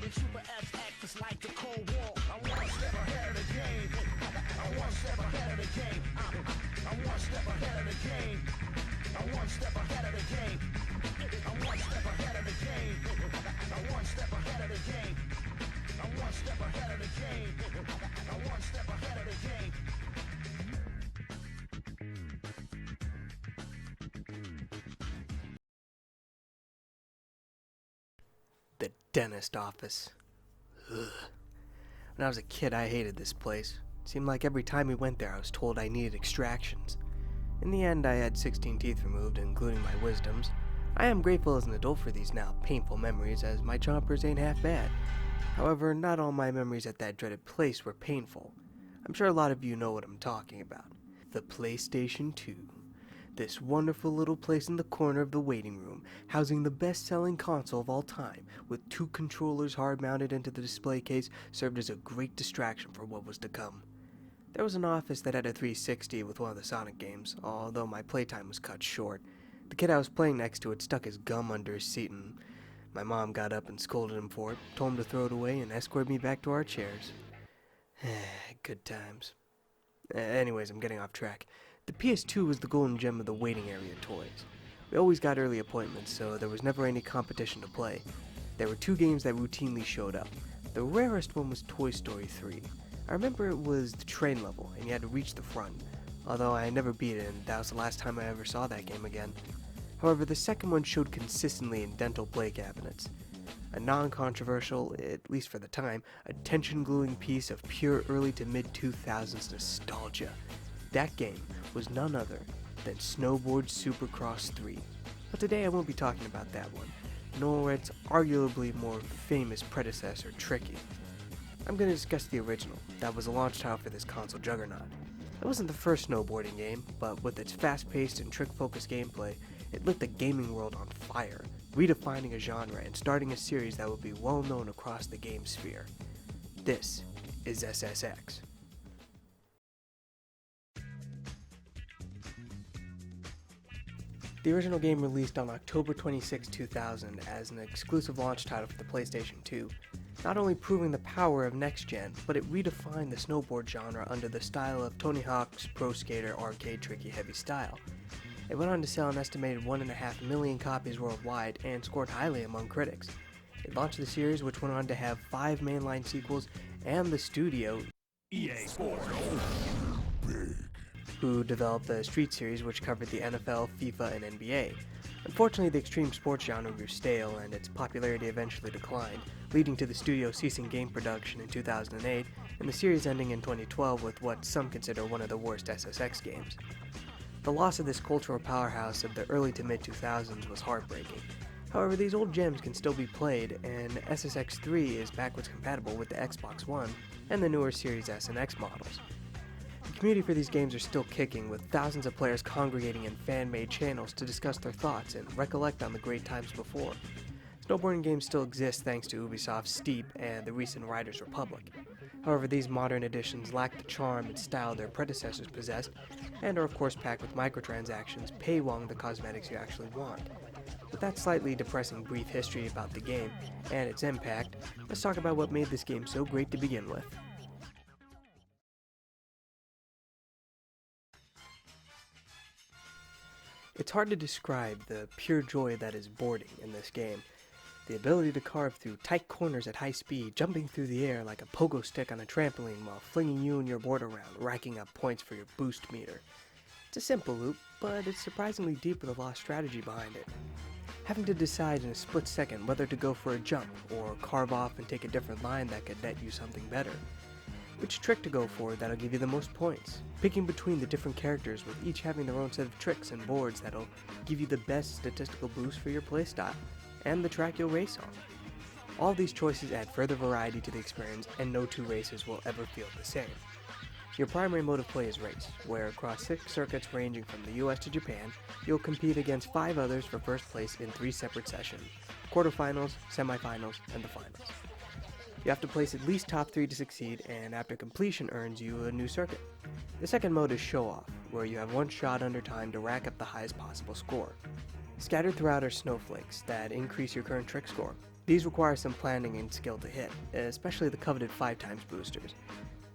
It's Super SSX, it's like the Cold War. I'm one step ahead of the game. I'm one step ahead of the game. I'm one step ahead of the game. I'm one step ahead of the game. I'm one step ahead of the game. I'm one step ahead of the game. I'm one step ahead of the game. I'm one step ahead of the game. The dentist office. Ugh. When I was a kid, I hated this place. It seemed like every time we went there, I was told I needed extractions. In the end, I had 16 teeth removed, including my wisdoms. I am grateful as an adult for these now painful memories, as my chompers ain't half bad. However, not all my memories at that dreaded place were painful. I'm sure a lot of you know what I'm talking about. The PlayStation 2. This wonderful little place in the corner of the waiting room, housing the best-selling console of all time, with 2 controllers hard-mounted into the display case, served as a great distraction for what was to come. There was an office that had a 360 with one of the Sonic games, although my playtime was cut short. The kid I was playing next to had stuck his gum under his seat, and my mom got up and scolded him for it, told him to throw it away, and escorted me back to our chairs. Good times. Anyways, I'm getting off track. The PS2 was the golden gem of the waiting area toys. We always got early appointments, so there was never any competition to play. There were 2 games that routinely showed up. The rarest one was Toy Story 3. I remember it was the train level, and you had to reach the front, although I never beat it, and that was the last time I ever saw that game again. However, the second one showed consistently in dental play cabinets. A non-controversial, at least for the time, attention-gluing piece of pure early to mid-2000s nostalgia. That game was none other than Snowboard Supercross 3. But today I won't be talking about that one, nor its arguably more famous predecessor, Tricky. I'm going to discuss the original, that was a launch title for this console juggernaut. It wasn't the first snowboarding game, but with its fast-paced and trick-focused gameplay, it lit the gaming world on fire, redefining a genre and starting a series that would be well known across the game sphere. This is SSX. The original game released on October 26, 2000 as an exclusive launch title for the PlayStation 2, not only proving the power of next-gen, but it redefined the snowboard genre under the style of Tony Hawk's Pro Skater arcade tricky heavy style. It went on to sell an estimated 1.5 million copies worldwide and scored highly among critics. It launched the series, which went on to have 5 mainline sequels, and the studio, EA Sports. who developed the Street series, which covered the NFL, FIFA, and NBA. Unfortunately, the extreme sports genre grew stale, and its popularity eventually declined, leading to the studio ceasing game production in 2008, and the series ending in 2012 with what some consider one of the worst SSX games. The loss of this cultural powerhouse of the early to mid-2000s was heartbreaking. However, these old gems can still be played, and SSX 3 is backwards compatible with the Xbox One and the newer Series S and X models. The community for these games are still kicking, with thousands of players congregating in fan-made channels to discuss their thoughts and recollect on the great times before. Snowboarding games still exist thanks to Ubisoft's Steep and the recent Riders Republic. However, these modern editions lack the charm and style their predecessors possessed, and are of course packed with microtransactions, paywalling the cosmetics you actually want. With that slightly depressing brief history about the game and its impact, let's talk about what made this game so great to begin with. It's hard to describe the pure joy that is boarding in this game. The ability to carve through tight corners at high speed, jumping through the air like a pogo stick on a trampoline while flinging you and your board around, racking up points for your boost meter. It's a simple loop, but it's surprisingly deep with a lot of strategy behind it. Having to decide in a split second whether to go for a jump or carve off and take a different line that could net you something better. Which trick to go for that'll give you the most points. Picking between the different characters with each having their own set of tricks and boards that'll give you the best statistical boost for your playstyle, and the track you'll race on. All these choices add further variety to the experience, and no 2 races will ever feel the same. Your primary mode of play is race, where across 6 circuits ranging from the US to Japan, you'll compete against 5 others for first place in 3 separate sessions: quarterfinals, semifinals, and the finals. You have to place at least top 3 to succeed, and after completion earns you a new circuit. The second mode is Show Off, where you have 1 shot under time to rack up the highest possible score. Scattered throughout are snowflakes that increase your current trick score. These require some planning and skill to hit, especially the coveted 5x boosters.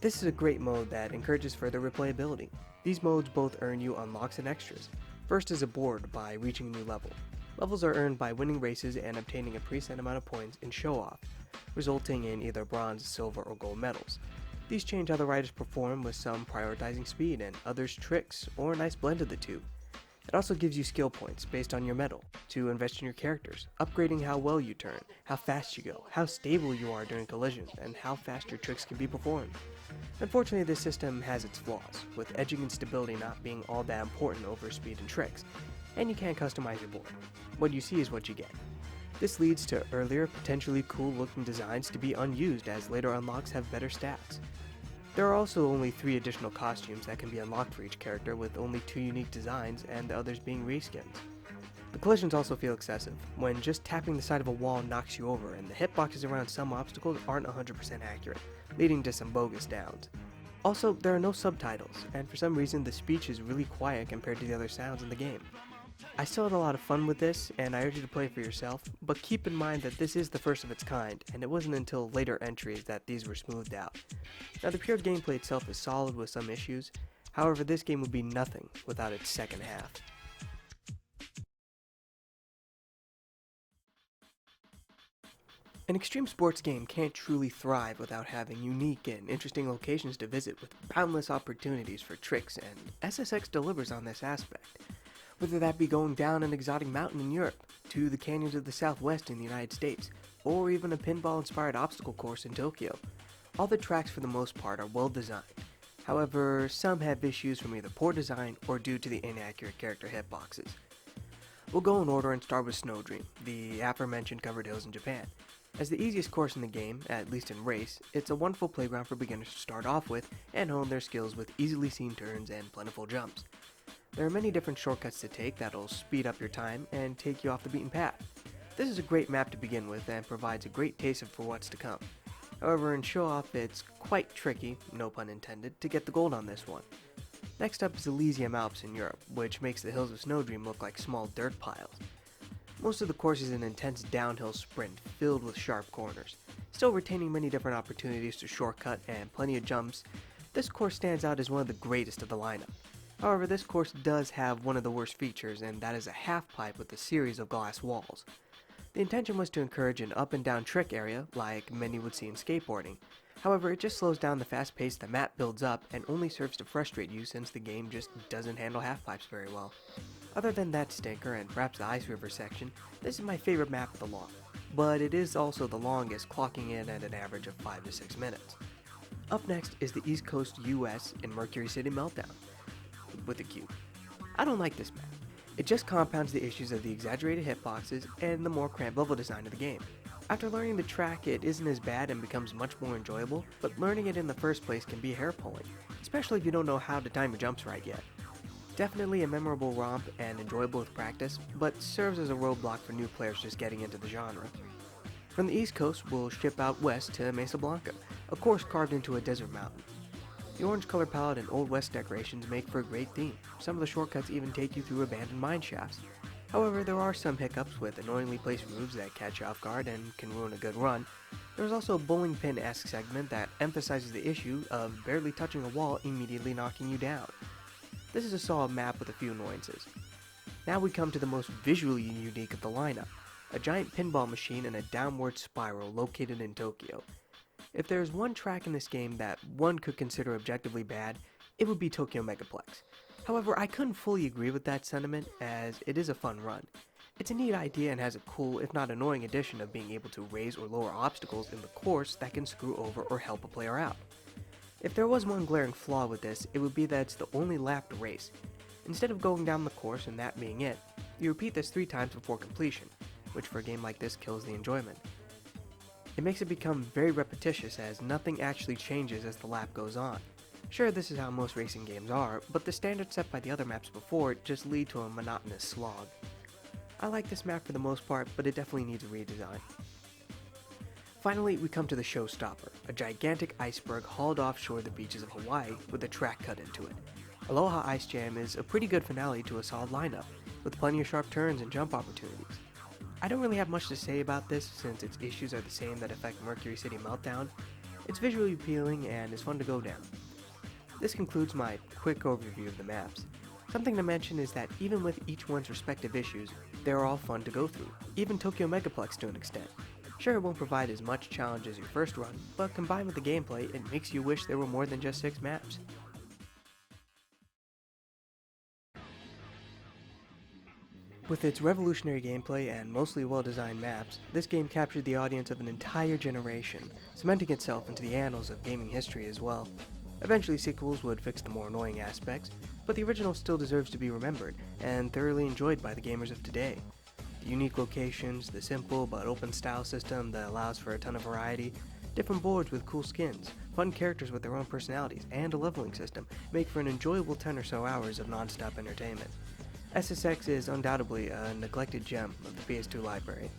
This is a great mode that encourages further replayability. These modes both earn you unlocks and extras. First is a board by reaching a new level. Levels are earned by winning races and obtaining a preset amount of points in show-off, resulting in either bronze, silver, or gold medals. These change how the riders perform, with some prioritizing speed and others tricks, or a nice blend of the two. It also gives you skill points based on your medal to invest in your characters, upgrading how well you turn, how fast you go, how stable you are during collisions, and how fast your tricks can be performed. Unfortunately, this system has its flaws, with edging and stability not being all that important over speed and tricks, and you can't customize your board. What you see is what you get. This leads to earlier, potentially cool looking designs to be unused, as later unlocks have better stats. There are also only 3 additional costumes that can be unlocked for each character, with only 2 unique designs and the others being reskins. The collisions also feel excessive, when just tapping the side of a wall knocks you over, and the hitboxes around some obstacles aren't 100% accurate, leading to some bogus downs. Also, there are no subtitles, and for some reason the speech is really quiet compared to the other sounds in the game. I still had a lot of fun with this, and I urge you to play for yourself, but keep in mind that this is the first of its kind, and it wasn't until later entries that these were smoothed out. Now, the pure gameplay itself is solid with some issues, however this game would be nothing without its second half. An extreme sports game can't truly thrive without having unique and interesting locations to visit with boundless opportunities for tricks, and SSX delivers on this aspect. Whether that be going down an exotic mountain in Europe, to the canyons of the Southwest in the United States, or even a pinball-inspired obstacle course in Tokyo. All the tracks for the most part are well designed. However, some have issues from either poor design or due to the inaccurate character hitboxes. We'll go in order and start with Snow Dream, the aforementioned covered hills in Japan. As the easiest course in the game, at least in race, it's a wonderful playground for beginners to start off with and hone their skills with easily seen turns and plentiful jumps. There are many different shortcuts to take that'll speed up your time and take you off the beaten path. This is a great map to begin with and provides a great taste for what's to come. However, in show-off, it's quite tricky, no pun intended, to get the gold on this one. Next up is Elysium Alps in Europe, which makes the hills of Snow Dream look like small dirt piles. Most of the course is an intense downhill sprint filled with sharp corners. Still retaining many different opportunities to shortcut and plenty of jumps, this course stands out as one of the greatest of the lineup. However, this course does have one of the worst features, and that is a half pipe with a series of glass walls. The intention was to encourage an up and down trick area, like many would see in skateboarding. However, it just slows down the fast pace the map builds up and only serves to frustrate you since the game just doesn't handle half pipes very well. Other than that stinker and perhaps the Ice River section, this is my favorite map of the lot, but it is also the longest, clocking in at an average of 5 to 6 minutes. Up next is the East Coast US in Mercury City Meltdown, with a Q. I don't like this map. It just compounds the issues of the exaggerated hitboxes and the more cramped level design of the game. After learning the track, it isn't as bad and becomes much more enjoyable, but learning it in the first place can be hair-pulling, especially if you don't know how to time your jumps right yet. Definitely a memorable romp and enjoyable with practice, but serves as a roadblock for new players just getting into the genre. From the East Coast, we'll ship out west to Mesa Blanca, a course carved into a desert mountain. The orange color palette and Old West decorations make for a great theme. Some of the shortcuts even take you through abandoned mine shafts. However, there are some hiccups with annoyingly placed roofs that catch you off guard and can ruin a good run. There's also a bowling pin-esque segment that emphasizes the issue of barely touching a wall immediately knocking you down. This is a solid map with a few annoyances. Now we come to the most visually unique of the lineup, a giant pinball machine in a downward spiral located in Tokyo. If there is one track in this game that one could consider objectively bad, it would be Tokyo Megaplex. However, I couldn't fully agree with that sentiment, as it is a fun run. It's a neat idea and has a cool, if not annoying, addition of being able to raise or lower obstacles in the course that can screw over or help a player out. If there was one glaring flaw with this, it would be that it's the only lap to race. Instead of going down the course and that being it, you repeat this 3 times before completion, which for a game like this kills the enjoyment. It makes it become very repetitious as nothing actually changes as the lap goes on. Sure, this is how most racing games are, but the standards set by the other maps before it just lead to a monotonous slog. I like this map for the most part, but it definitely needs a redesign. Finally, we come to the showstopper, a gigantic iceberg hauled offshore the beaches of Hawaii with a track cut into it. Aloha Ice Jam is a pretty good finale to a solid lineup, with plenty of sharp turns and jump opportunities. I don't really have much to say about this since its issues are the same that affect Mercury City Meltdown. It's visually appealing and is fun to go down. This concludes my quick overview of the maps. Something to mention is that even with each one's respective issues, they're all fun to go through, even Tokyo Megaplex to an extent. Sure, it won't provide as much challenge as your first run, but combined with the gameplay, it makes you wish there were more than just 6 maps. With its revolutionary gameplay and mostly well-designed maps, this game captured the audience of an entire generation, cementing itself into the annals of gaming history as well. Eventually sequels would fix the more annoying aspects, but the original still deserves to be remembered and thoroughly enjoyed by the gamers of today. The unique locations, the simple but open style system that allows for a ton of variety, different boards with cool skins, fun characters with their own personalities, and a leveling system make for an enjoyable 10 or so hours of non-stop entertainment. SSX is undoubtedly a neglected gem of the PS2 library.